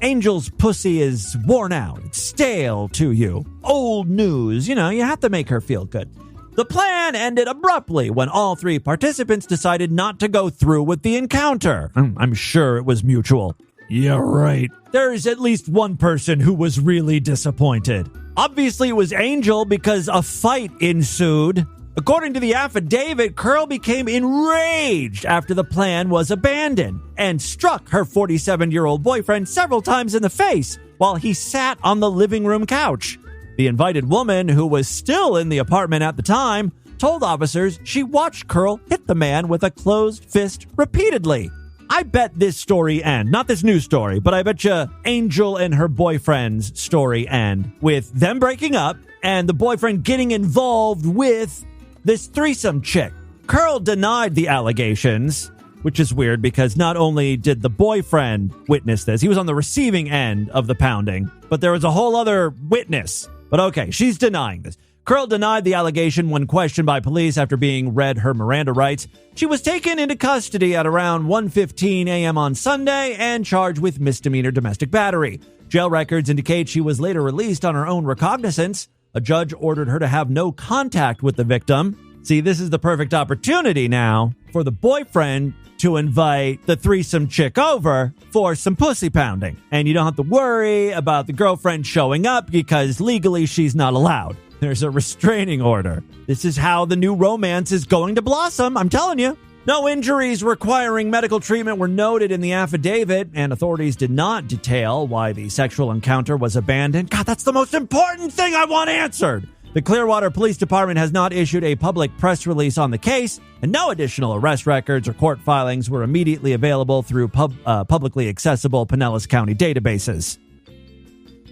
Angel's pussy is worn out. It's stale to you. Old news. You have to make her feel good. The plan ended abruptly when all 3 participants decided not to go through with the encounter. I'm sure it was mutual. Yeah, right. There's at least one person who was really disappointed. Obviously, it was Angel because a fight ensued. According to the affidavit, Curl became enraged after the plan was abandoned and struck her 47-year-old boyfriend several times in the face while he sat on the living room couch. The invited woman, who was still in the apartment at the time, told officers she watched Curl hit the man with a closed fist repeatedly. I bet this story end, not this new story, but I bet you Angel and her boyfriend's story end with them breaking up and the boyfriend getting involved with this threesome chick. Curl denied the allegations, which is weird because not only did the boyfriend witness this, he was on the receiving end of the pounding, but there was a whole other witness. But okay, she's denying this. Curl denied the allegation when questioned by police after being read her Miranda rights. She was taken into custody at around 1:15 a.m. on Sunday and charged with misdemeanor domestic battery. Jail records indicate she was later released on her own recognizance. A judge ordered her to have no contact with the victim. See, this is the perfect opportunity now for the boyfriend to invite the threesome chick over for some pussy pounding. And you don't have to worry about the girlfriend showing up because legally she's not allowed. There's a restraining order. This is how the new romance is going to blossom, I'm telling you. No injuries requiring medical treatment were noted in the affidavit, and authorities did not detail why the sexual encounter was abandoned. God, that's the most important thing I want answered. The Clearwater Police Department has not issued a public press release on the case, and no additional arrest records or court filings were immediately available through publicly accessible Pinellas County databases.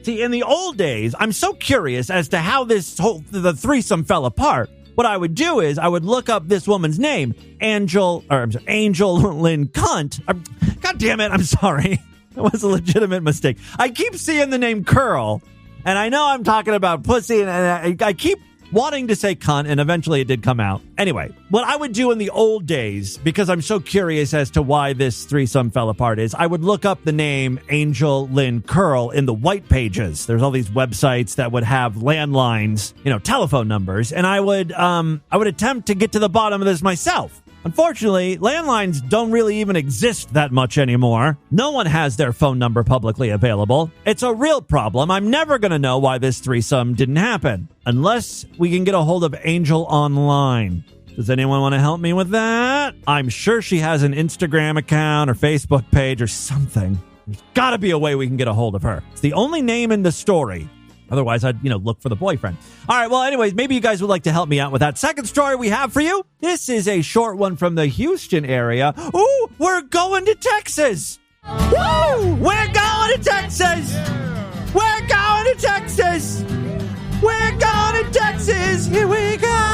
See, in the old days, I'm so curious as to how the threesome fell apart. What I would do is I would look up this woman's name, Angel Lynn Cunt. God damn it, I'm sorry. That was a legitimate mistake. I keep seeing the name Curl, and I know I'm talking about pussy, and I keep wanting to say cunt, and eventually it did come out. Anyway, what I would do in the old days, because I'm so curious as to why this threesome fell apart, is I would look up the name Angel Lynn Curl in the white pages. There's all these websites that would have landlines, telephone numbers, and I would attempt to get to the bottom of this myself. Unfortunately, landlines don't really even exist that much anymore. No one has their phone number publicly available. It's a real problem. I'm never going to know why this threesome didn't happen, unless we can get a hold of Angel online. Does anyone want to help me with that? I'm sure she has an Instagram account or Facebook page or something. There's got to be a way we can get a hold of her. It's the only name in the story. Otherwise, I'd, look for the boyfriend. All right, well, anyways, maybe you guys would like to help me out with that second story we have for you. This is a short one from the Houston area. Ooh, we're going to Texas. Woo! We're going to Texas. We're going to Texas. We're going to Texas. Here we go.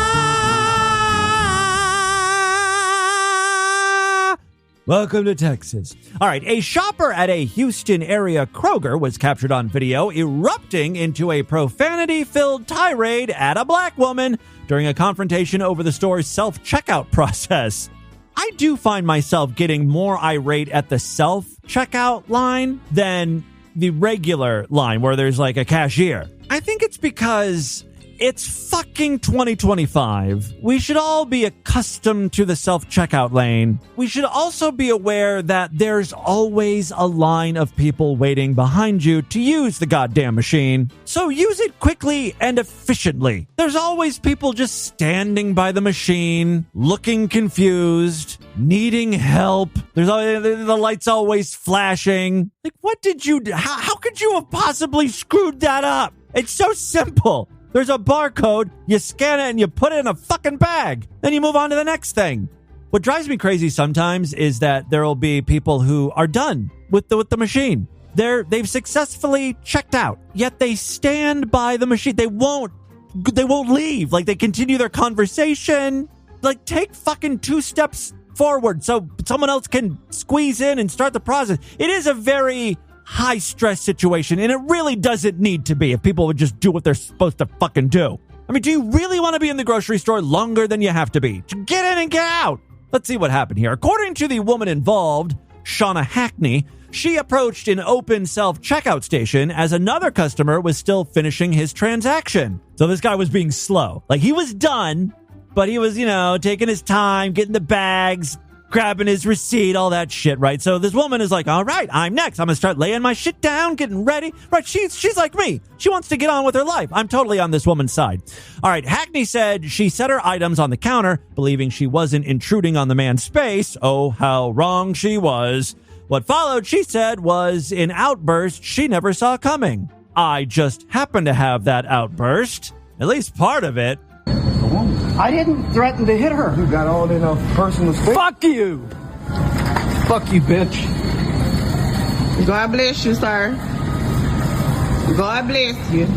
Welcome to Texas. All right, a shopper at a Houston area Kroger was captured on video erupting into a profanity-filled tirade at a black woman during a confrontation over the store's self-checkout process. I do find myself getting more irate at the self-checkout line than the regular line where there's like a cashier. I think it's because it's fucking 2025. We should all be accustomed to the self-checkout lane. We should also be aware that there's always a line of people waiting behind you to use the goddamn machine. So use it quickly and efficiently. There's always people just standing by the machine, looking confused, needing help. There's always, the light's always flashing. Like, what did you do? How could you have possibly screwed that up? It's so simple. There's a barcode, you scan it, and you put it in a fucking bag. Then you move on to the next thing. What drives me crazy sometimes is that there will be people who are done with the machine. They've successfully checked out, yet they stand by the machine. They won't leave. Like, they continue their conversation. Like, take fucking 2 steps forward so someone else can squeeze in and start the process. It is a very high stress situation, and it really doesn't need to be if people would just do what they're supposed to fucking do. I mean, do you really want to be in the grocery store longer than you have to be? Get in and get out. Let's see what happened here. According to the woman involved, Shauna Hackney, she approached an open self-checkout station as another customer was still finishing his transaction. So this guy was being slow. Like, he was done, but he was, taking his time, getting the bags, grabbing his receipt, all that shit, right? So this woman is like, all right, I'm next. I'm going to start laying my shit down, getting ready. Right, she's like me. She wants to get on with her life. I'm totally on this woman's side. All right, Hackney said she set her items on the counter, believing she wasn't intruding on the man's space. Oh, how wrong she was. What followed, she said, was an outburst she never saw coming. I just happened to have that outburst. At least part of it. I didn't threaten to hit her. You got all in a personal space. Fuck you! Fuck you, bitch. God bless you, sir. God bless you.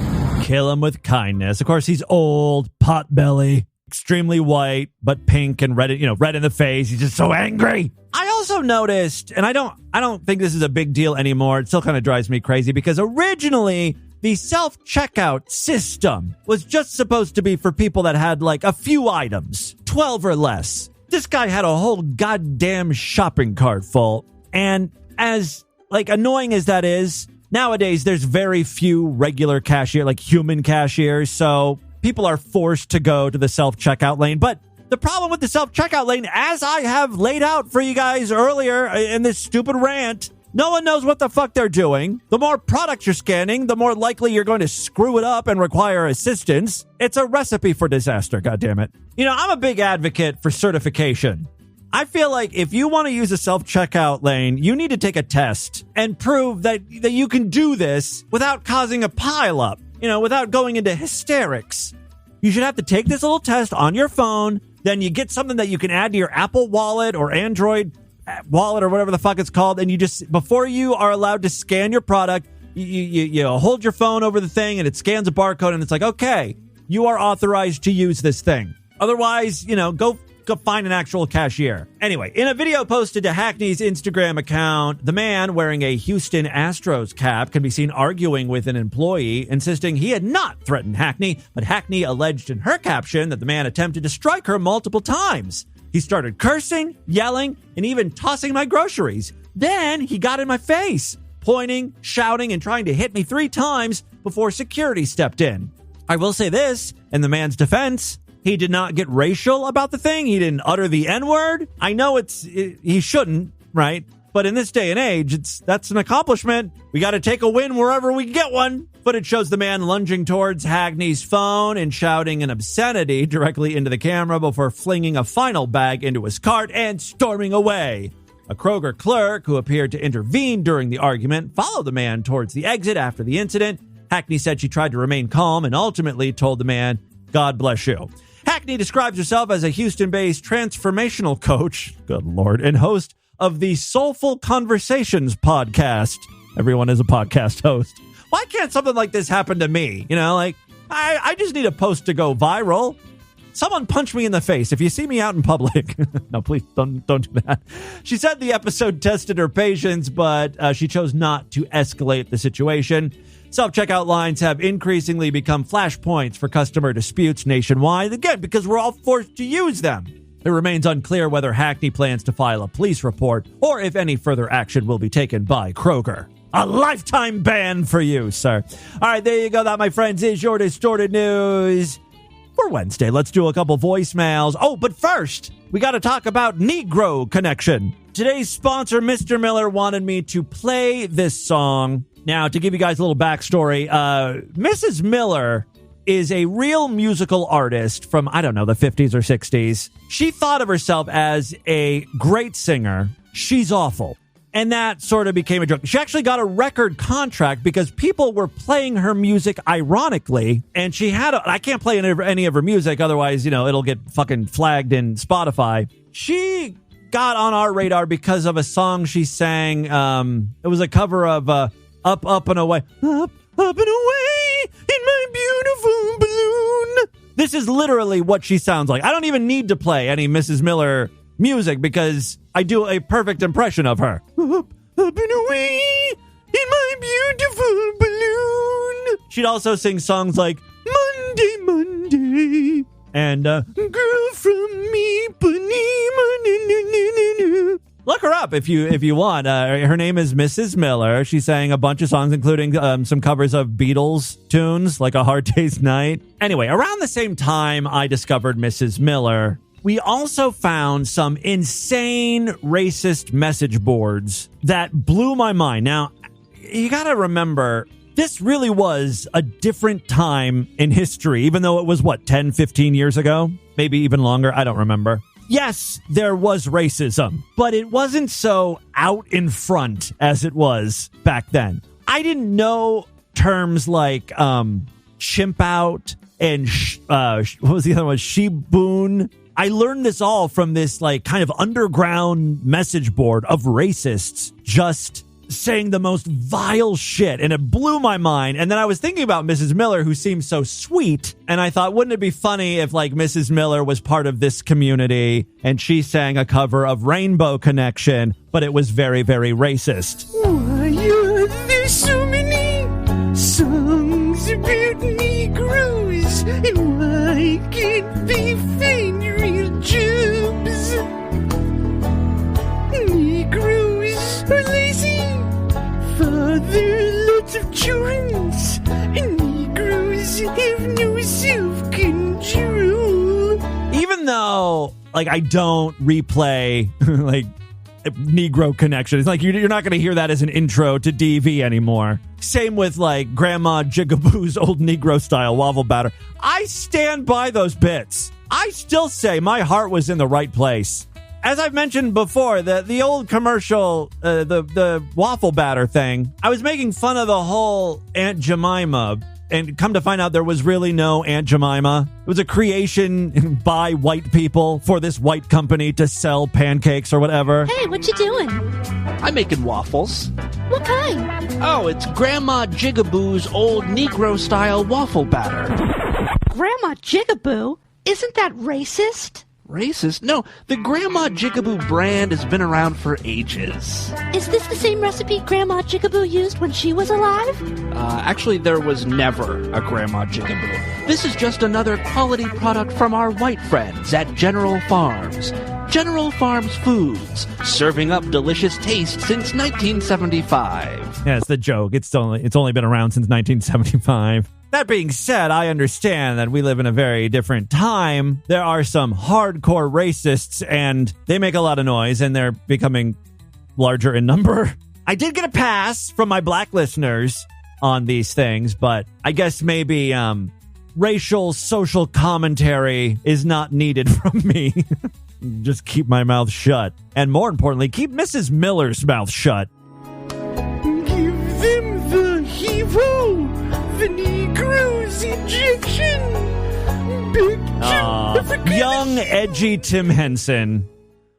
Kill him with kindness. Of course, he's old, potbelly, extremely white, but pink and red, red in the face. He's just so angry. I also noticed, and I don't think this is a big deal anymore. It still kind of drives me crazy because originally the self-checkout system was just supposed to be for people that had like a few items, 12 or less. This guy had a whole goddamn shopping cart full. And as like annoying as that is, nowadays there's very few regular cashier, like human cashiers. So people are forced to go to the self-checkout lane. But the problem with the self-checkout lane, as I have laid out for you guys earlier in this stupid rant, no one knows what the fuck they're doing. The more products you're scanning, the more likely you're going to screw it up and require assistance. It's a recipe for disaster, goddammit. You know, I'm a big advocate for certification. I feel like if you want to use a self-checkout lane, you need to take a test and prove that you can do this without causing a pileup, without going into hysterics. You should have to take this little test on your phone. Then you get something that you can add to your Apple Wallet or Android Wallet or whatever the fuck it's called. And you just, before you are allowed to scan your product, you hold your phone over the thing and it scans a barcode and it's like, okay, you are authorized to use this thing. Otherwise, go find an actual cashier. Anyway, in a video posted to Hackney's Instagram account, the man wearing a Houston Astros cap can be seen arguing with an employee, insisting he had not threatened Hackney, but Hackney alleged in her caption that the man attempted to strike her multiple times. He started cursing, yelling, and even tossing my groceries. Then he got in my face, pointing, shouting, and trying to hit me 3 times before security stepped in. I will say this, in the man's defense, he did not get racial about the thing. He didn't utter the N-word. I know he shouldn't, right? But in this day and age, that's an accomplishment. We got to take a win wherever we get one. Footage shows the man lunging towards Hackney's phone and shouting an obscenity directly into the camera before flinging a final bag into his cart and storming away. A Kroger clerk who appeared to intervene during the argument followed the man towards the exit after the incident. Hackney said she tried to remain calm and ultimately told the man, "God bless you." Hackney describes herself as a Houston-based transformational coach, good Lord, and host of the Soulful Conversations podcast. Everyone is a podcast host. Why can't something like this happen to me? I just need a post to go viral. Someone punch me in the face if you see me out in public. No, please don't do that. She said the episode tested her patience, but she chose not to escalate the situation. Self-checkout lines have increasingly become flashpoints for customer disputes nationwide, again, because we're all forced to use them. It remains unclear whether Hackney plans to file a police report or if any further action will be taken by Kroger. A lifetime ban for you, sir. All right, there you go. That, my friends, is your Distorted News for Wednesday. Let's do a couple voicemails. Oh, but first, we got to talk about Negro Connection. Today's sponsor, Mr. Miller, wanted me to play this song. Now, to give you guys a little backstory, Mrs. Miller is a real musical artist from, I don't know, the 50s or 60s. She thought of herself as a great singer. She's awful. And that sort of became a joke. She actually got a record contract because people were playing her music ironically. And she had I can't play any of her music, otherwise, it'll get fucking flagged in Spotify. She got on our radar because of a song she sang. It was a cover of Up, Up and Away. Up, up and away in my beautiful balloon. This is literally what she sounds like. I don't even need to play any Mrs. Miller music because I do a perfect impression of her. Up, up and away in my beautiful balloon. She'd also sing songs like Monday, Monday, and Girl from me, Look her up if you want. Her name is Mrs. Miller. She sang a bunch of songs, including some covers of Beatles tunes, like A Hard Day's Night. Anyway, around the same time I discovered Mrs. Miller, we also found some insane racist message boards that blew my mind. Now, you got to remember, this really was a different time in history, even though it was, 10, 15 years ago? Maybe even longer. I don't remember. Yes, there was racism, but it wasn't so out in front as it was back then. I didn't know terms like chimp out and what was the other one? She-boon. I learned this all from this kind of underground message board of racists just saying the most vile shit, and it blew my mind. And then I was thinking about Mrs. Miller, who seems so sweet, and I thought, wouldn't it be funny if, like, Mrs. Miller was part of this community and she sang a cover of Rainbow Connection, but it was very, very racist. Why are there so many songs about Negroes, and why can't they find real jobs? Negroes are lazy, father lots of children, and Negroes have no self-control. Even though, like, I don't replay, like, Negro Connection. It's like you're not going to hear that as an intro to DV anymore. Same with, like, Grandma Jigaboo's old Negro style waffle batter. I stand by those bits. I still say my heart was in the right place. As I've mentioned before, the old commercial, the waffle batter thing, I was making fun of the whole Aunt Jemima, and come to find out there was really no Aunt Jemima. It was a creation by white people for this white company to sell pancakes or whatever. Hey, what you doing? I'm making waffles. What kind? Oh, it's Grandma Jigaboo's old Negro-style waffle batter. Grandma Jigaboo? Isn't that racist? Racist? No, the Grandma Jigaboo brand has been around for ages. Is this the same recipe Grandma Jigaboo used when she was alive? Actually, there was never a Grandma Jigaboo. This is just another quality product from our white friends at General Farms. General Farms Foods, serving up delicious taste since 1975. Yeah, it's the joke. It's only been around since 1975. That being said, I understand that we live in a very different time. There are some hardcore racists, and they make a lot of noise, and they're becoming larger in number. I did get a pass from my black listeners on these things, but I guess maybe racial social commentary is not needed from me. Just keep my mouth shut. And more importantly, keep Mrs. Miller's mouth shut. Give them the hero, the Negroes injection. Young, edgy Tim Henson.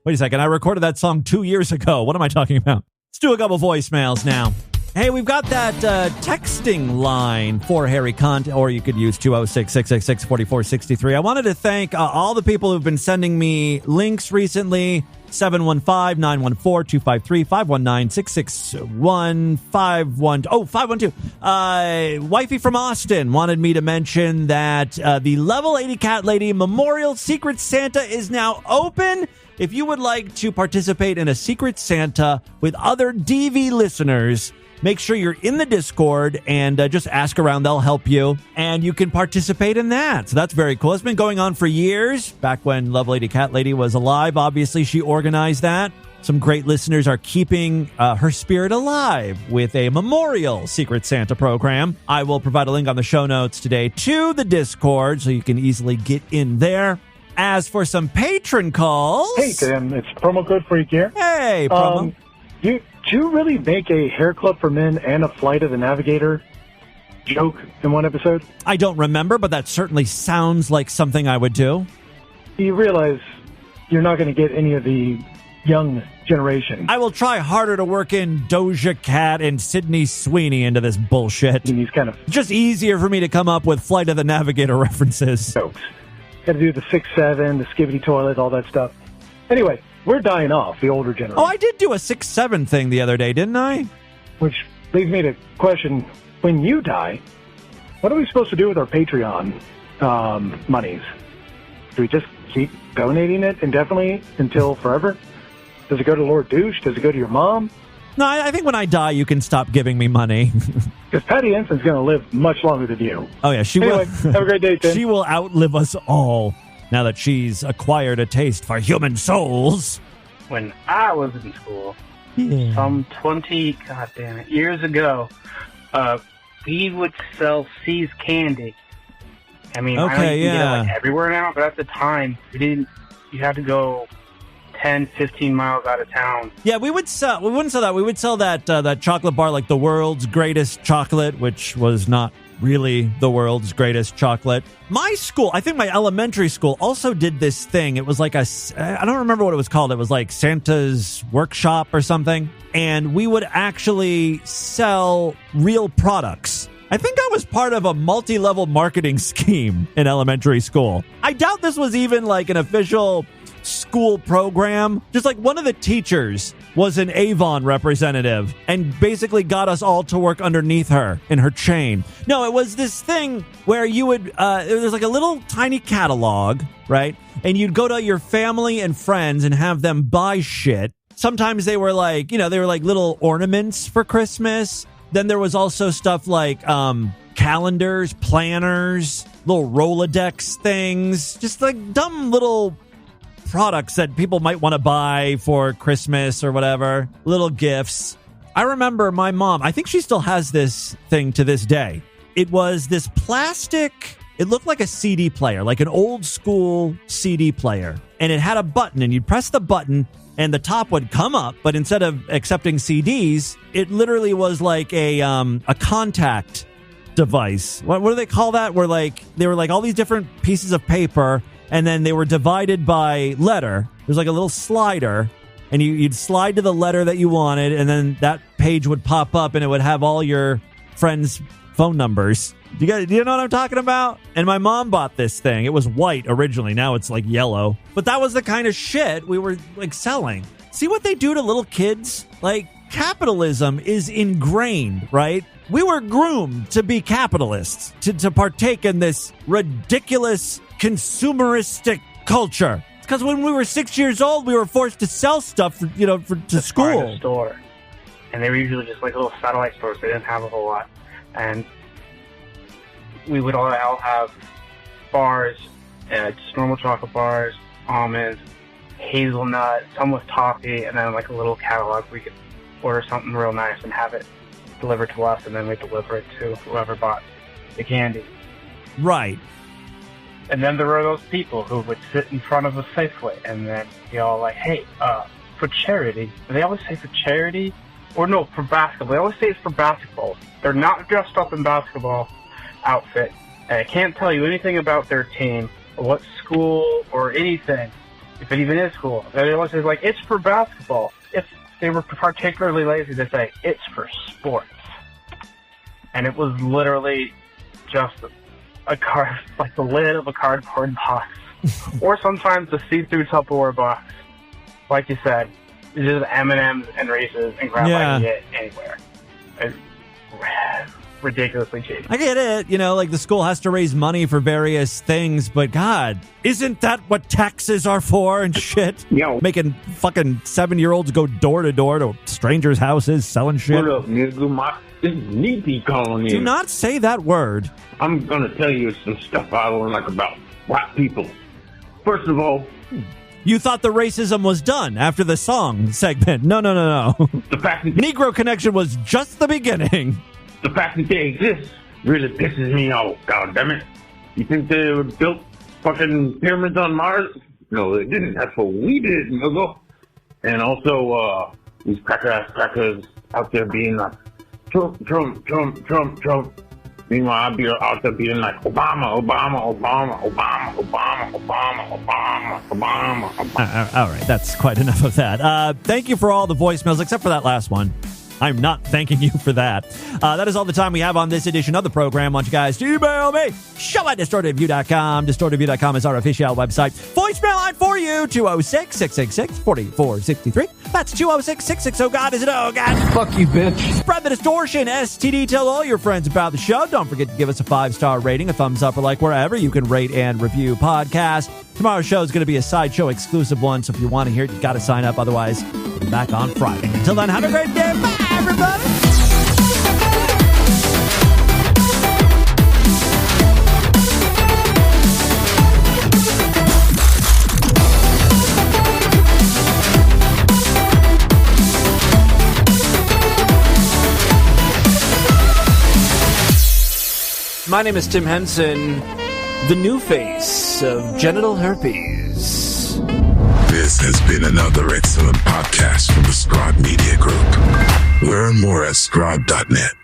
Wait a second, I recorded that song 2 years ago. What am I talking about? Let's do a couple voicemails now. Hey, we've got that texting line for Harry Cunt, or you could use 206-666-4463. I wanted to thank all the people who've been sending me links recently. 715-914-253-519-661-512. Wifey from Austin wanted me to mention that the Level 80 Cat Lady Memorial Secret Santa is now open. If you would like to participate in a Secret Santa with other DV listeners, make sure you're in the Discord and just ask around. They'll help you, and you can participate in that. So that's very cool. It's been going on for years. Back when Love Lady Cat Lady was alive, obviously, she organized that. Some great listeners are keeping her spirit alive with a memorial Secret Santa program. I will provide a link on the show notes today to the Discord so you can easily get in there. As for some patron calls... Hey, Tim. It's Promo Code Freak here. Hey, Promo. Do you really make a hair club for men and a Flight of the Navigator joke in one episode? I don't remember, but that certainly sounds like something I would do. You realize you're not going to get any of the young generation. I will try harder to work in Doja Cat and Sydney Sweeney into this bullshit. And he's kind of... just easier for me to come up with Flight of the Navigator references. Jokes. Got to do the 6'7", the skibbity toilet, all that stuff. Anyway, we're dying off, the older generation. Oh, I did do a 6'7" thing the other day, didn't I? Which leads me to question, when you die, what are we supposed to do with our Patreon monies? Do we just keep donating it indefinitely until forever? Does it go to Lord Douche? Does it go to your mom? No, I think when I die, you can stop giving me money. Because Patty Ensign's going to live much longer than you. Oh, yeah, she will. Have a great day, Tim. She will outlive us all now that she's acquired a taste for human souls. When I was in school, some 20, years ago, we would sell C's candy. I mean, I know you can get it everywhere now, but at the time, you had to go 10, 15 miles out of town. Yeah, we wouldn't sell that. We would sell that chocolate bar, like the world's greatest chocolate, which was not really the world's greatest chocolate. My school, I think my elementary school, also did this thing. It was like I don't remember what it was called. It was like Santa's workshop or something. And we would actually sell real products. I think I was part of a multi-level marketing scheme in elementary school. I doubt this was even like an official school program. Just like one of the teachers was an Avon representative and basically got us all to work underneath her in her chain. No, it was this thing where you would, there's like a little tiny catalog, right? And you'd go to your family and friends and have them buy shit. Sometimes they were like, they were like little ornaments for Christmas. Then there was also stuff like calendars, planners, little Rolodex things, just like dumb little products that people might want to buy for Christmas or whatever, little gifts. I remember my mom, I think she still has this thing to this day. It was this plastic, it looked like a CD player, like an old school CD player. And it had a button, and you'd press the button and the top would come up, but instead of accepting CDs, it literally was like a contact device. What do they call that? Where like they were like all these different pieces of paper, and then they were divided by letter. There's like a little slider, and you'd slide to the letter that you wanted, and then that page would pop up, and it would have all your friends' phone numbers. Do you know what I'm talking about? And my mom bought this thing. It was white originally. Now it's like yellow. But that was the kind of shit we were like selling. See what they do to little kids? Like, capitalism is ingrained, right? We were groomed to be capitalists, to partake in this ridiculous consumeristic culture. Because when we were 6 years old, we were forced to sell stuff, to school. Find a store. And they were usually just like little satellite stores. They didn't have a whole lot. And we would all have bars, just normal chocolate bars, almonds, hazelnut, some with toffee, and then like a little catalog where we could order something real nice and have it delivered to us, and then we deliver it to whoever bought the candy. Right. And then there were those people who would sit in front of a Safeway, and then be all like, hey, for charity. They always say for charity, or no, for basketball. They always say it's for basketball. They're not dressed up in basketball outfit, and I can't tell you anything about their team or what school or anything, if it even is school. They always say like, it's for basketball. If they were particularly lazy, they say it's for sports. And it was literally just a card, like the lid of a cardboard box, or sometimes a see-through Tupperware box. Like you said, it's just M&M's and Reese's and grab I can get anywhere. It's ridiculously cheap. I get it, like the school has to raise money for various things, but God, isn't that what taxes are for and shit? Making fucking 7-year-olds go door to door to strangers' houses selling shit. What up, nigga? This is Neepy calling in. Do not say that word. I'm gonna tell you some stuff I don't like about black people. First of all, you thought the racism was done after the song segment. No. The fact that Negro Connection was just the beginning. The fact that they exist really pisses me off, goddammit. You think they were built fucking pyramids on Mars? No, they didn't. That's what we did, nigga. And also, these crackers out there being like, Trump. Meanwhile, I'd be out there being like, Obama. All right, that's quite enough of that. Thank you for all the voicemails, except for that last one. I'm not thanking you for that. That is all the time we have on this edition of the program. I want you guys to email me, show@distortedview.com. Distortedview.com is our official website. Voicemail line for you, 206-666-4463. That's 206-660-GOD. Is it oh God? Fuck you, bitch. Spread the distortion. STD. Tell all your friends about the show. Don't forget to give us a 5-star rating, a thumbs up, or like wherever you can rate and review podcasts. Tomorrow's show is going to be a sideshow exclusive one, so if you want to hear it, you got to sign up. Otherwise, we'll be back on Friday. Until then, have a great day. Bye, everybody. My name is Tim Henson, the new face of genital herpes. This has been another excellent podcast from the Scribe Media Group. Learn more at scribe.net.